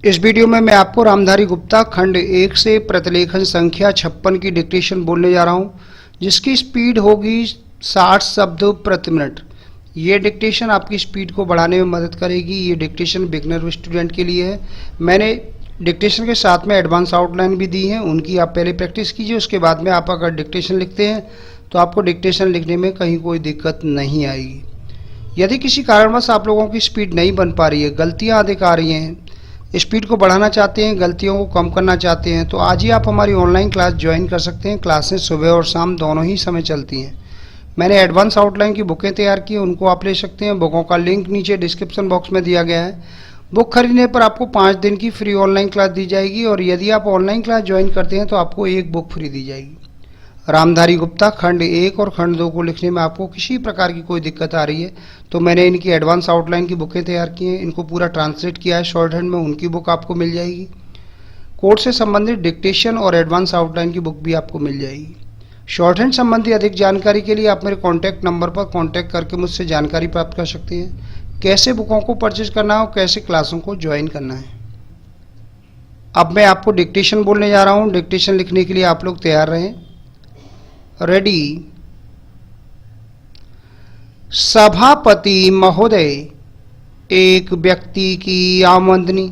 इस वीडियो में मैं आपको रामधारी गुप्ता खंड 1 से प्रतिलेखन संख्या 56 की डिक्टेशन बोलने जा रहा हूं, जिसकी स्पीड होगी 60 शब्द प्रति मिनट। ये डिक्टेशन आपकी स्पीड को बढ़ाने में मदद करेगी। ये डिक्टेशन बिगनर स्टूडेंट के लिए है। मैंने डिक्टेशन के साथ में एडवांस आउटलाइन भी दी है, उनकी आप पहले प्रैक्टिस कीजिए। उसके बाद में आप अगर डिक्टेशन लिखते हैं तो आपको डिक्टेशन लिखने में कहीं कोई दिक्कत नहीं आएगी। यदि किसी कारणवश आप लोगों की स्पीड नहीं बन पा रही है, गलतियाँ अधिक आ रही हैं, स्पीड को बढ़ाना चाहते हैं, गलतियों को कम करना चाहते हैं, तो आज ही आप हमारी ऑनलाइन क्लास ज्वाइन कर सकते हैं। क्लासें सुबह और शाम दोनों ही समय चलती हैं। मैंने एडवांस आउटलाइन की बुकें तैयार की हैं, उनको आप ले सकते हैं। बुकों का लिंक नीचे डिस्क्रिप्शन बॉक्स में दिया गया है। बुक खरीदने पर आपको 5 दिन की फ्री ऑनलाइन क्लास दी जाएगी, और यदि आप ऑनलाइन क्लास ज्वाइन करते हैं तो आपको एक बुक फ्री दी जाएगी। रामधारी गुप्ता खंड 1 और खंड 2 को लिखने में आपको किसी प्रकार की कोई दिक्कत आ रही है तो मैंने इनकी एडवांस आउटलाइन की बुकें तैयार की हैं, इनको पूरा ट्रांसलेट किया है शॉर्ट हैंड में, उनकी बुक आपको मिल जाएगी। कोड से संबंधित डिक्टेशन और एडवांस आउटलाइन की बुक भी आपको मिल जाएगी। शॉर्ट हैंड संबंधी अधिक जानकारी के लिए आप मेरे कॉन्टैक्ट नंबर पर कॉन्टैक्ट करके मुझसे जानकारी प्राप्त कर सकते हैं। कैसे बुकों को परचेज करना है और कैसे क्लासों को ज्वाइन करना है। अब मैं आपको डिक्टेशन बोलने जा रहा हूँ। डिक्टेशन लिखने के लिए आप लोग तैयार रहें। रेडी। सभापति महोदय, एक व्यक्ति की आमदनी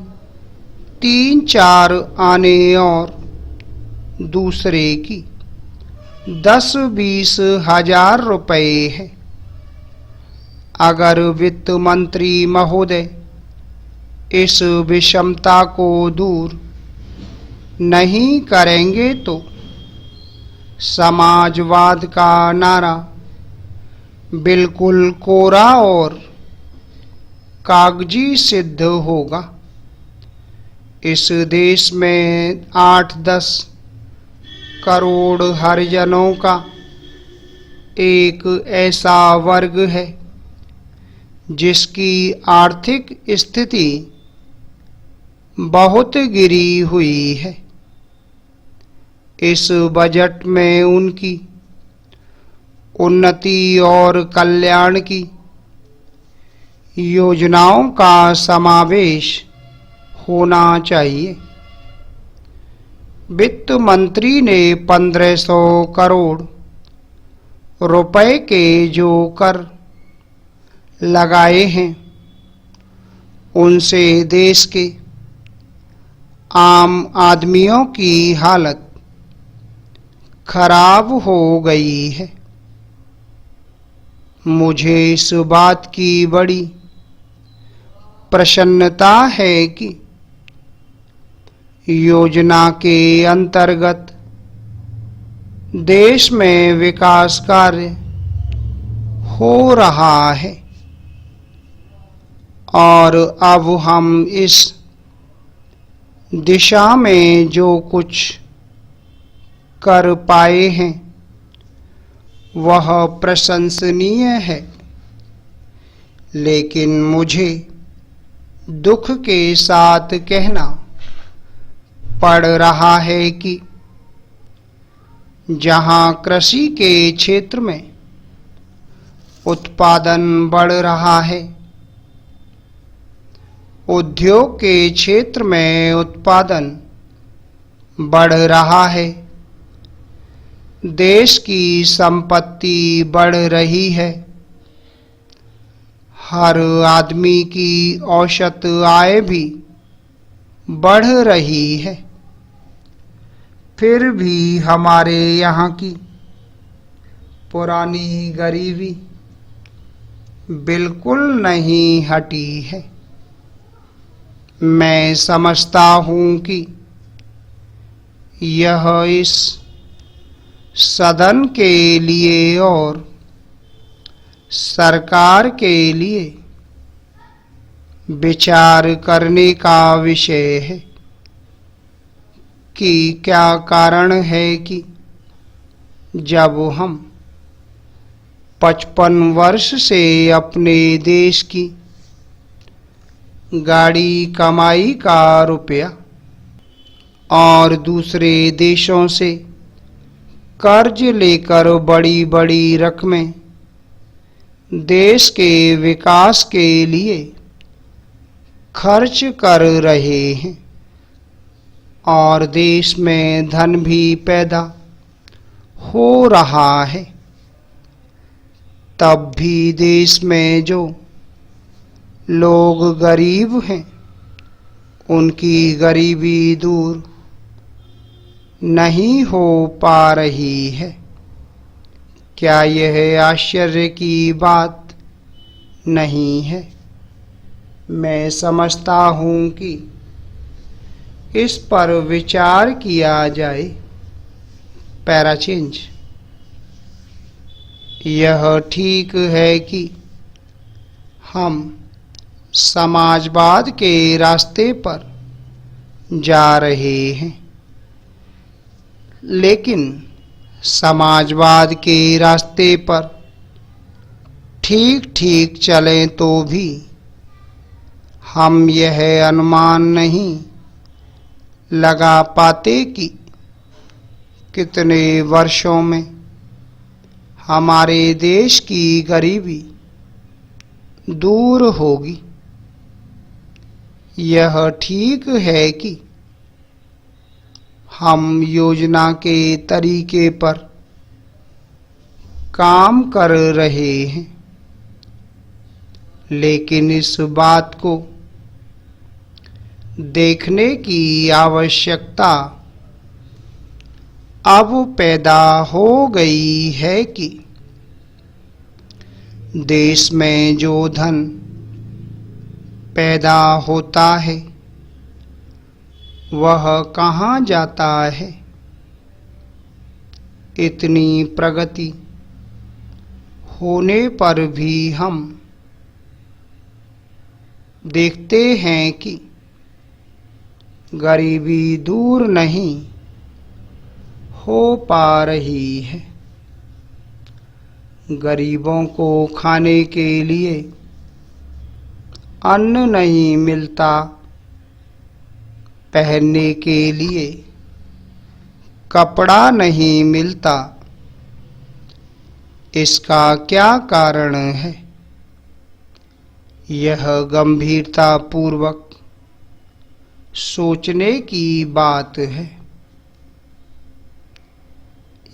3-4 आने और दूसरे की 10-20 हजार रुपए है। अगर वित्त मंत्री महोदय इस विषमता को दूर नहीं करेंगे तो समाजवाद का नारा बिल्कुल कोरा और कागजी सिद्ध होगा। इस देश में 8-10 करोड़ हरिजनों का एक ऐसा वर्ग है जिसकी आर्थिक स्थिति बहुत गिरी हुई है। इस बजट में उनकी उन्नति और कल्याण की योजनाओं का समावेश होना चाहिए। वित्त मंत्री ने 1500 करोड़ रुपए के जो कर लगाए हैं, उनसे देश के आम आदमियों की हालत खराब हो गई है। मुझे इस बात की बड़ी प्रसन्नता है कि योजना के अंतर्गत देश में विकास कार्य हो रहा है, और अब हम इस दिशा में जो कुछ कर पाए हैं वह प्रशंसनीय है। लेकिन मुझे दुख के साथ कहना पड़ रहा है कि जहां कृषि के क्षेत्र में उत्पादन बढ़ रहा है, उद्योग के क्षेत्र में उत्पादन बढ़ रहा है, देश की संपत्ति बढ़ रही है, हर आदमी की औसत आय भी बढ़ रही है, फिर भी हमारे यहाँ की पुरानी गरीबी बिल्कुल नहीं हटी है। मैं समझता हूँ कि यह इस सदन के लिए और सरकार के लिए विचार करने का विषय है कि क्या कारण है कि जब हम 55 वर्ष से अपने देश की गाड़ी कमाई का रुपया और दूसरे देशों से कर्ज लेकर बड़ी बड़ी रकमें देश के विकास के लिए खर्च कर रहे हैं और देश में धन भी पैदा हो रहा है, तब भी देश में जो लोग गरीब हैं उनकी गरीबी दूर नहीं हो पा रही है। क्या यह आश्चर्य की बात नहीं है? मैं समझता हूँ कि इस पर विचार किया जाए। Para change. यह ठीक है कि हम समाजवाद के रास्ते पर जा रहे हैं, लेकिन समाजवाद के रास्ते पर ठीक ठीक चलें तो भी हम यह अनुमान नहीं लगा पाते कि कितने वर्षों में हमारे देश की गरीबी दूर होगी। यह ठीक है कि हम योजना के तरीके पर काम कर रहे हैं, लेकिन इस बात को देखने की आवश्यकता अब पैदा हो गई है कि देश में जो धन पैदा होता है वह कहाँ जाता है। इतनी प्रगति होने पर भी हम देखते हैं कि गरीबी दूर नहीं हो पा रही है। गरीबों को खाने के लिए अन्न नहीं मिलता, पहनने के लिए कपड़ा नहीं मिलता। इसका क्या कारण है? यह गंभीरता पूर्वक सोचने की बात है।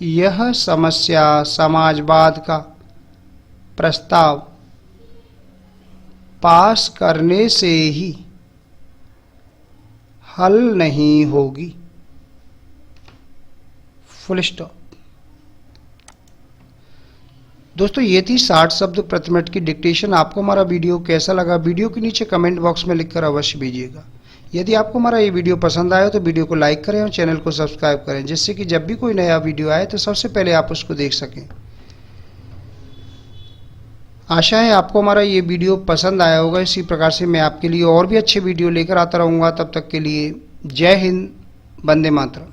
यह समस्या समाजवाद का प्रस्ताव पास करने से ही हल नहीं होगी। Full stop. दोस्तों, ये थी 60 शब्द प्रति मिनट की डिक्टेशन। आपको हमारा वीडियो कैसा लगा वीडियो के नीचे कमेंट बॉक्स में लिखकर अवश्य भेजिएगा। यदि आपको हमारा ये वीडियो पसंद आया तो वीडियो को लाइक करें और चैनल को सब्सक्राइब करें, जिससे कि जब भी कोई नया वीडियो आए तो सबसे पहले आप उसको देख सकें। आशा है आपको हमारा ये वीडियो पसंद आया होगा। इसी प्रकार से मैं आपके लिए और भी अच्छे वीडियो लेकर आता रहूँगा। तब तक के लिए जय हिंद, वंदे मातरम।